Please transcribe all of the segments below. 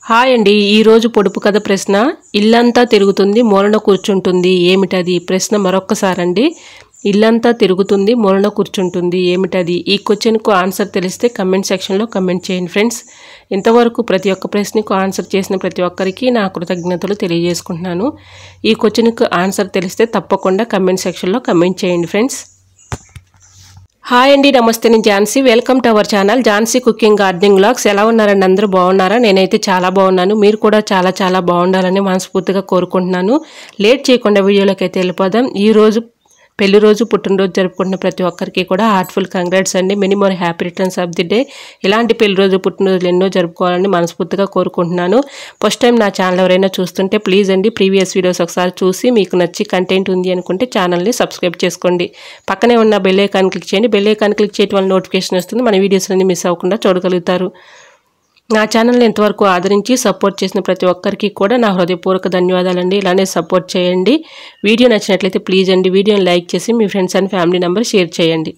Hi అండి ఈ రోజు పొడుపు కథ ప్రశ్న ఇల్లంతా తిరుగుతుంది మూలన కూర్చుంటుంది ఏమిటది ప్రశ్న మరొక్కసారి అండి ఇల్లంతా తిరుగుతుంది మూలన కూర్చుంటుంది ఏమిటది ఈ క్వశ్చన్ కు ఆన్సర్ తెలిస్తే కమెంట్ సెక్షన్ లో కమెంట్ చేయండి ఫ్రెండ్స్ ఇంతవరకు ప్రతి ఒక్క ప్రశ్నకు ఆన్సర్ చేసిన ప్రతి ఒక్కరికి నా కృతజ్ఞతలు తెలియజేసుకుంటున్నాను ఈ క్వశ్చన్ కు ఆన్సర్ తెలిస్తే తప్పకుండా కమెంట్ సెక్షన్ లో కమెంట్ చేయండి ఫ్రెండ్స్ హాయ్ అండి నమస్తే నేను Jhansi welcome to our channel Jhansi cooking gardening vlogs ఎలా ఉన్నారండి అందరూ బాగున్నారా నేనైతే చాలా బాగున్నాను మీరు కూడా చాలా బాగుండాలని మనస్ఫూర్తిగా కోరుకుంటున్నాను లేట్ చేయకుండా వీడియోలోకి అయితే వెళ్ళిపోదాం ఈ రోజు పెళ్లి రోజు పుట్టినరోజు జరుపుకుంటున్న ప్రతి ఒక్కరికి కూడా హార్ట్ఫుల్ కంగ్రాట్స్ అండి many more happy returns of the day ఇలాంటి పెళ్లి రోజు పుట్టినరోజులు ఎన్నో జరుపుకోవాలని మనస్ఫూర్తిగా కోరుకుంటున్నాను ఫస్ట్ టైం నా ఛానల్ ఎవరైనా చూస్తుంటే ప్లీజ్ అండి ప్రీవియస్ వీడియోస్ ఒకసారి చూసి మీకు నచ్చి కంటెంట్ ఉంది అనుకుంటే ఛానల్ని సబ్స్క్రైబ్ చేసుకోండి పక్కనే ఉన్న బెల్ ఐకాన్ క్లిక్ చేయండి బెల్ ఐకాన్ క్లిక్ చేయడం వల్ల నోటిఫికేషన్ వస్తుంది మన వీడియోస్ అన్ని మిస్ అవ్వకుండా చూడగలుగుతారు నా ఛానల్ని ఎంతవరకు ఆదరించి సపోర్ట్ చేసిన ప్రతి ఒక్కరికి కూడా నా హృదయపూర్వక ధన్యవాదాలండి ఇలానే సపోర్ట్ చేయండి వీడియో నచ్చినట్లయితే ప్లీజ్ అండి వీడియోని లైక్ చేసి మీ friends and family member share చేయండి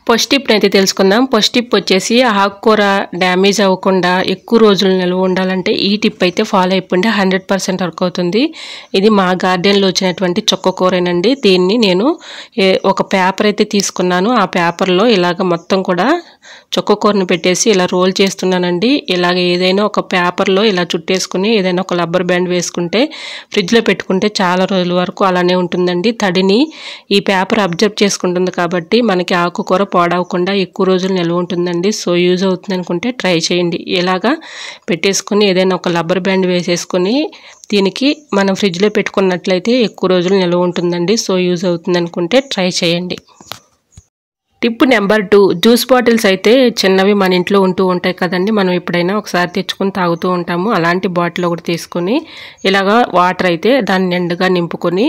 ఫస్ట్ టిప్ అయితే తెలుసుకుందాం ఫస్ట్ టిప్ వచ్చేసి ఆకుకూర డ్యామేజ్ అవ్వకుండా ఎక్కువ రోజులు నిల్వ ఉండాలంటే ఈ టిప్ అయితే ఫాలో అయిపోండి 100% వర్క్ అవుతుంది ఇది మా గార్డెన్లో వచ్చినటువంటి చుక్కకూరేనండి దీన్ని నేను ఒక పేపర్ అయితే తీసుకున్నాను ఆ పేపర్లో ఇలాగ మొత్తం కూడా చుక్కకూరను పెట్టేసి ఇలా రోల్ చేస్తున్నానండి ఇలాగ ఏదైనా ఒక పేపర్లో ఇలా చుట్టేసుకుని ఏదైనా ఒక రబ్బర్ బ్యాండ్ వేసుకుంటే ఫ్రిడ్జ్లో పెట్టుకుంటే చాలా రోజుల వరకు అలానే ఉంటుందండి తడిని ఈ పేపర్ అబ్జర్వ్ చేసుకుంటుంది కాబట్టి మనకి ఆకుకూర పాడవకుండా ఎక్కువ రోజులు నిల్వ ఉంటుందండి సో యూజ్ అవుతుంది అనుకుంటే ట్రై చేయండి ఇలాగా పెట్టేసుకుని ఏదైనా ఒక రబ్బర్ బ్యాండ్ వేసేసుకుని దీనికి మనం ఫ్రిడ్జ్లో పెట్టుకున్నట్లయితే ఎక్కువ రోజులు నిల్వ ఉంటుందండి సో యూజ్ అవుతుంది అనుకుంటే ట్రై చేయండి టిప్ నెంబర్ 2 జ్యూస్ బాటిల్స్ అయితే చిన్నవి మన ఇంట్లో ఉంటూ ఉంటాయి కదండి మనం ఎప్పుడైనా ఒకసారి తెచ్చుకొని తాగుతూ ఉంటాము అలాంటి బాటిల్ ఒకటి తీసుకొని ఇలాగా వాటర్ అయితే దాన్ని నిండుగా నింపుకొని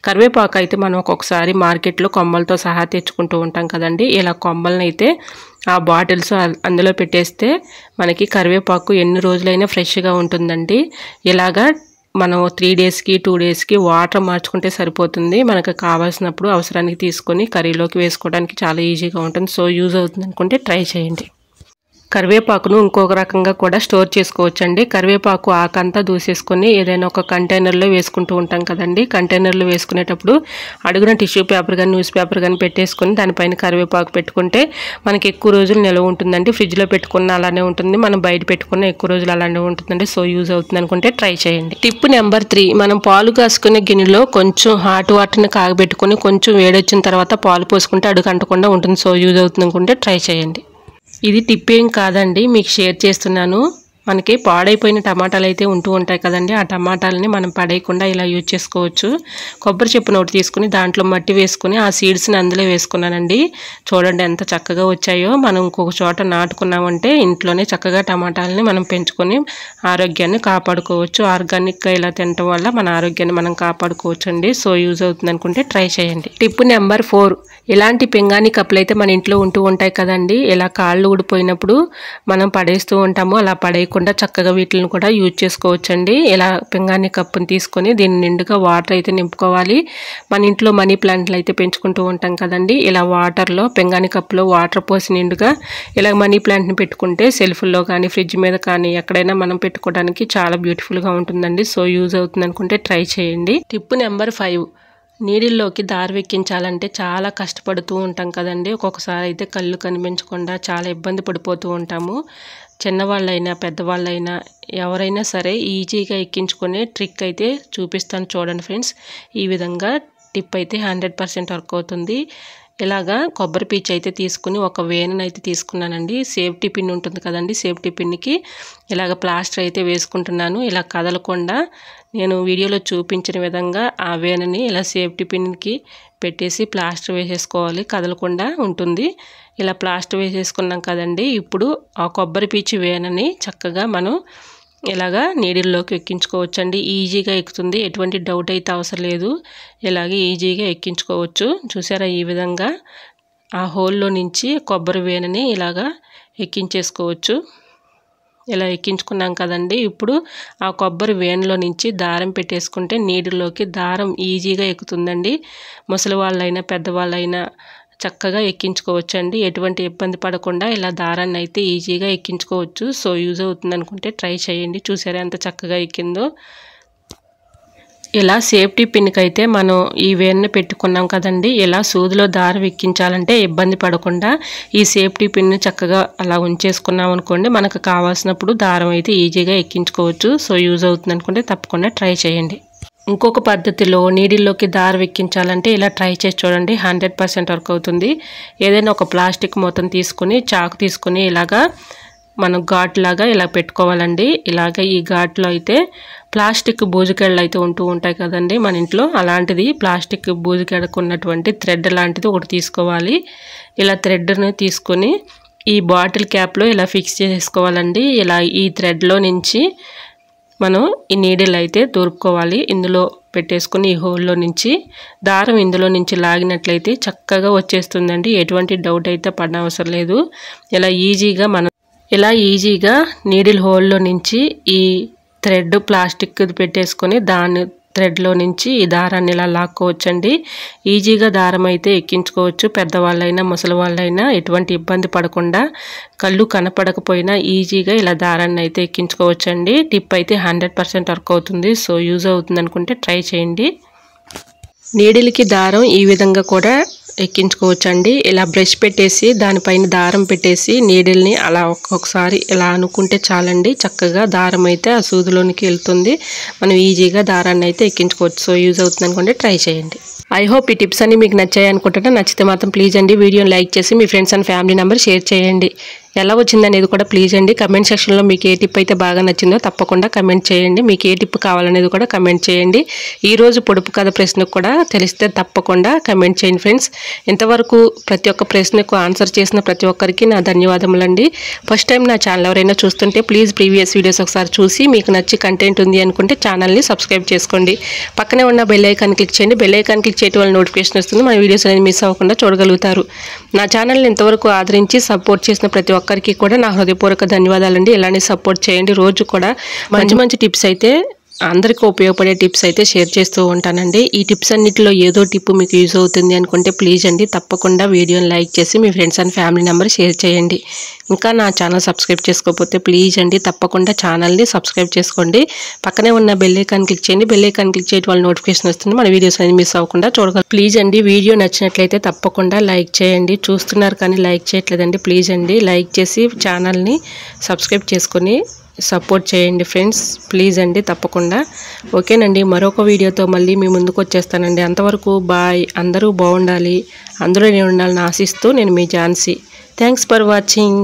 కరివేపాకు అయితే మనం ఒక్కొక్కసారి మార్కెట్లో కొమ్మలతో సహా తెచ్చుకుంటూ ఉంటాం కదండి ఇలా కొమ్మలను అయితే ఆ బాటిల్స్ అందులో పెట్టేస్తే మనకి కరివేపాకు ఎన్ని రోజులైనా ఫ్రెష్గా ఉంటుందండి ఇలాగా మనం 3 డేస్కి 2 డేస్కి వాటర్ మార్చుకుంటే సరిపోతుంది మనకు కావాల్సినప్పుడు అవసరానికి తీసుకొని కర్రీలోకి వేసుకోవడానికి చాలా ఈజీగా ఉంటుంది సో యూజ్ అవుతుంది అనుకుంటే ట్రై చేయండి కరివేపాకును ఇంకొక రకంగా కూడా స్టోర్ చేసుకోవచ్చండి కరివేపాకు ఆకంతా దూసేసుకొని ఏదైనా ఒక కంటైనర్లో వేసుకుంటూ ఉంటాం కదండి కంటైనర్లో వేసుకునేటప్పుడు అడుగున టిష్యూ పేపర్ కానీ న్యూస్ పేపర్ కానీ పెట్టేసుకొని దానిపైన కరివేపాకు పెట్టుకుంటే మనకి ఎక్కువ రోజులు నిల్వ ఉంటుందండి ఫ్రిడ్జ్లో పెట్టుకున్న అలానే ఉంటుంది మనం బయట పెట్టుకున్న ఎక్కువ రోజులు అలానే ఉంటుందండి సో యూజ్ అవుతుంది అనుకుంటే ట్రై చేయండి టిప్ నెంబర్ 3 మనం పాలు కాసుకునే గిన్నెలో కొంచెం హాట్ వాటర్ని కాగబెట్టుకొని కొంచెం వేడొచ్చిన తర్వాత పాలు పోసుకుంటే అడుగు అంటకుండా ఉంటుంది సో యూజ్ అవుతుంది అనుకుంటే ట్రై చేయండి ఇది టిప్ ఏం కాదండి మీకు షేర్ చేస్తున్నాను మనకి పాడైపోయిన టమాటాలు అయితే ఉంటూ ఉంటాయి కదండి ఆ టమాటాలని మనం పడేయకుండా ఇలా యూజ్ చేసుకోవచ్చు కొబ్బరి చెప్పును ఒకటి తీసుకుని దాంట్లో మట్టి వేసుకుని ఆ సీడ్స్ని అందులో వేసుకున్నానండి చూడండి ఎంత చక్కగా వచ్చాయో మనం ఇంకొక చోట నాటుకున్నామంటే ఇంట్లోనే చక్కగా టమాటాలని మనం పెంచుకొని ఆరోగ్యాన్ని కాపాడుకోవచ్చు ఆర్గానిక్గా ఇలా తినటం వల్ల మన ఆరోగ్యాన్ని మనం కాపాడుకోవచ్చు అండి సో యూజ్ అవుతుంది అనుకుంటే ట్రై చేయండి టిప్ నెంబర్ 4 ఇలాంటి పింగాణి కప్పులు అయితే మన ఇంట్లో ఉంటూ ఉంటాయి కదండి ఇలా కాళ్ళు ఊడిపోయినప్పుడు మనం పడేస్తూ ఉంటాము అలా పడేయకుండా చక్కగా వీటిని కూడా యూజ్ చేసుకోవచ్చండి ఇలా పింగాణి కప్పుని తీసుకొని దీన్ని నిండుగా వాటర్ అయితే నింపుకోవాలి మన ఇంట్లో మనీ ప్లాంట్లు అయితే పెంచుకుంటూ ఉంటాం కదండి ఇలా వాటర్లో పింగాణి కప్పులో వాటర్ పోసి నిండుగా ఇలా మనీ ప్లాంట్ని పెట్టుకుంటే సెల్ఫ్లో కానీ ఫ్రిడ్జ్ మీద కానీ ఎక్కడైనా మనం పెట్టుకోవడానికి చాలా బ్యూటిఫుల్గా ఉంటుందండి సో యూజ్ అవుతుంది అనుకుంటే ట్రై చేయండి టిప్ నెంబర్ 5 నీళ్ళలోకి దారి ఎక్కించాలంటే చాలా కష్టపడుతూ ఉంటాం కదండి ఒక్కొక్కసారి అయితే కళ్ళు కనిపించకుండా చాలా ఇబ్బంది పడిపోతూ ఉంటాము చిన్నవాళ్ళైనా పెద్దవాళ్ళైనా ఎవరైనా సరే ఈజీగా ఎక్కించుకునే ట్రిక్ అయితే చూపిస్తాను చూడండి ఫ్రెండ్స్ ఈ విధంగా టిప్ అయితే 100% వర్క్ అవుతుంది ఇలాగా కొబ్బరి పీచు అయితే తీసుకుని ఒక వేనని అయితే తీసుకున్నానండి సేఫ్టీ పిన్ ఉంటుంది కదండి సేఫ్టీ పిన్కి ఇలాగ ప్లాస్టర్ అయితే వేసుకుంటున్నాను ఇలా కదలకుండా నేను వీడియోలో చూపించిన విధంగా ఆ వేనని ఇలా సేఫ్టీ పిన్కి పెట్టేసి ప్లాస్టర్ వేసేసుకోవాలి కదలకుండా ఉంటుంది ఇలా ప్లాస్టర్ వేసేసుకున్నాం కదండి ఇప్పుడు ఆ కొబ్బరి పీచు వేనని చక్కగా మనం ఇలాగా నీడిల్లోకి ఎక్కించుకోవచ్చండి ఈజీగా ఎక్కుతుంది ఎటువంటి డౌట్ అయితే అవసరం లేదు ఇలాగే ఈజీగా ఎక్కించుకోవచ్చు చూసారా ఈ విధంగా ఆ హోల్లో నుంచి కొబ్బరి వేనని ఇలాగా ఎక్కించేసుకోవచ్చు ఇలా ఎక్కించుకున్నాం కదండి ఇప్పుడు ఆ కొబ్బరి వేనులో నుంచి దారం పెట్టేసుకుంటే నీడిలోకి దారం ఈజీగా ఎక్కుతుందండి ముసలి వాళ్ళైనా పెద్దవాళ్ళైనా చక్కగా ఎక్కించుకోవచ్చండి. ఎటువంటి ఇబ్బంది పడకుండా ఇలా దారాన్ని అయితే ఈజీగా ఎక్కించుకోవచ్చు. సో యూజ్ అవుతుంది అనుకుంటే ట్రై చేయండి. చూసారా ఎంత చక్కగా ఎక్కిందో. ఇలా సేఫ్టీ పిన్కి అయితే మనం ఈ వేర్ని పెట్టుకున్నాం కదండి, ఇలా సూదిలో దారం ఎక్కించాలంటే ఇబ్బంది పడకుండా ఈ సేఫ్టీ పిన్ని చక్కగా అలా ఉంచేసుకున్నాం అనుకోండి, మనకు కావాల్సినప్పుడు దారం అయితే ఈజీగా ఎక్కించుకోవచ్చు. సో యూజ్ అవుతుంది అనుకుంటే తప్పకుండా ట్రై చేయండి. ఇంకొక పద్ధతిలో నీడిల్లోకి దారం ఎక్కించాలంటే ఇలా ట్రై చేసి చూడండి. 100% వర్క్ అవుతుంది. ఏదైనా ఒక ప్లాస్టిక్ మూతను తీసుకుని చాకు తీసుకుని ఇలాగా మనం ఘాట్ లాగా ఇలా పెట్టుకోవాలండి. ఇలాగ ఈ ఘాట్లో అయితే ప్లాస్టిక్ బూజుకెళ్ళు అయితే ఉంటూ ఉంటాయి కదండి మన ఇంట్లో, అలాంటిది ప్లాస్టిక్ బూజుకెళ్ళకు ఉన్నటువంటి థ్రెడ్ లాంటిది ఒకటి తీసుకోవాలి. ఇలా థ్రెడ్ని తీసుకొని ఈ బాటిల్ క్యాప్లో ఇలా ఫిక్స్ చేసుకోవాలండి. ఇలా ఈ థ్రెడ్లో నుంచి మనం ఈ నీడిల్ అయితే దూరుకోవాలి. ఇందులో పెట్టేసుకుని ఈ హోల్లో నుంచి దారం ఇందులో నుంచి లాగినట్లయితే చక్కగా వచ్చేస్తుందండి. ఎటువంటి డౌట్ అయితే పడనవసరం లేదు. ఇలా ఈజీగా నీడిల్ హోల్లో నుంచి ఈ థ్రెడ్ ప్లాస్టిక్ పెట్టేసుకొని దాని థ్రెడ్లో నుంచి ఈ దారాన్ని ఇలా లాక్కోవచ్చండి. ఈజీగా దారం అయితే ఎక్కించుకోవచ్చు. పెద్దవాళ్ళైనా ముసలి వాళ్ళైనా ఎటువంటి ఇబ్బంది పడకుండా, కళ్ళు కనపడకపోయినా ఈజీగా ఇలా దారాన్ని అయితే ఎక్కించుకోవచ్చండి. టిప్ అయితే 100% వర్క్ అవుతుంది. సో యూజ్ అవుతుంది అనుకుంటే ట్రై చేయండి. నీడిల్కి దారం ఈ విధంగా కూడా ఎక్కించుకోవచ్చండి. ఇలా బ్రష్ పెట్టేసి దానిపైన దారం పెట్టేసి నీడిల్ని అలా ఒక్కొక్కసారి ఇలా అనుకుంటే చాలండి, చక్కగా దారం అయితే ఆ సూదిలోనికి వెళ్తుంది. మనం ఈజీగా దారాన్ని అయితే ఎక్కించుకోవచ్చు. సో యూజ్ అవుతుంది అనుకుంటే ట్రై చేయండి. ఐ హోప్ ఈ టిప్స్ అన్ని మీకు నచ్చాయి అనుకుంటున్నా. నచ్చితే మాత్రం ప్లీజ్ అండి వీడియోని లైక్ చేసి మీ friends and family member share చేయండి. ఎలా వచ్చిందనేది కూడా ప్లీజ్ అండి కమెంట్ సెక్షన్లో మీకు ఏ టిప్ అయితే బాగా నచ్చిందో తప్పకుండా కమెంట్ చేయండి. మీకు ఏ టిప్ కావాలనేది కూడా కమెంట్ చేయండి. ఈరోజు పొడుపు కథ ప్రశ్నకు కూడా తెలిస్తే తప్పకుండా కమెంట్ చేయండి ఫ్రెండ్స్. ఇంతవరకు ప్రతి ఒక్క ప్రశ్నకు ఆన్సర్ చేసిన ప్రతి ఒక్కరికి నా ధన్యవాదములండి. ఫస్ట్ టైం నా ఛానల్ ఎవరైనా చూస్తుంటే ప్లీజ్ ప్రీవియస్ వీడియోస్ ఒకసారి చూసి మీకు నచ్చి కంటెంట్ ఉంది అనుకుంటే ఛానల్ని సబ్స్క్రైబ్ చేసుకోండి. పక్కనే ఉన్న బెల్ ఐకాన్ క్లిక్ చేయండి. బెల్ ఐకాన్ క్లిక్ చేయడం వల్ల నోటిఫికేషన్ వస్తుంది. మన వీడియోస్ అనేది మిస్ అవ్వకుండా చూడగలుగుతారు. నా ఛానల్ని ఇంతవరకు ఆదరించి సపోర్ట్ చేసిన ప్రతి ఒక్కరికి కూడా నా హృదయపూర్వక ధన్యవాదాలండి. ఇలానే సపోర్ట్ చేయండి. రోజు కూడా మంచి మంచి టిప్స్ అయితే అందరికీ ఉపయోగపడే టిప్స్ అయితే షేర్ చేస్తూ ఉంటానండి. ఈ టిప్స్ అన్నిటిలో ఏదో టిప్ మీకు యూజ్ అవుతుంది అనుకుంటే ప్లీజ్ అండి తప్పకుండా వీడియోని లైక్ చేసి మీ friends and family member share చేయండి. ఇంకా నా ఛానల్ సబ్స్క్రైబ్ చేసుకోకపోతే ప్లీజ్ అండి తప్పకుండా ఛానల్ని సబ్స్క్రైబ్ చేసుకోండి. పక్కనే ఉన్న బెల్ ఐకాన్ క్లిక్ చేయండి. బెల్ ఐకాన్ క్లిక్ చేయడం వల్ల నోటిఫికేషన్ వస్తుంది. మన వీడియోస్ అనేది మిస్ అవ్వకుండా చూడగలరు. ప్లీజ్ అండి వీడియో నచ్చినట్లయితే తప్పకుండా లైక్ చేయండి. చూస్తున్నారు కానీ లైక్ చేయట్లేదండి. ప్లీజ్ అండి లైక్ చేసి ఛానల్ని సబ్స్క్రైబ్ చేసుకొని సపోర్ట్ చేయండి ఫ్రెండ్స్. ప్లీజ్ అండి తప్పకుండా. ఓకేనండి, మరొక వీడియోతో మళ్ళీ మీ ముందుకు వచ్చేస్తానండి. అంతవరకు బాయ్. అందరూ బాగుండాలి, అందరూ నేను ఉండాలని ఆశిస్తూ నేను మీ ఝాన్సీ. Thanks for watching.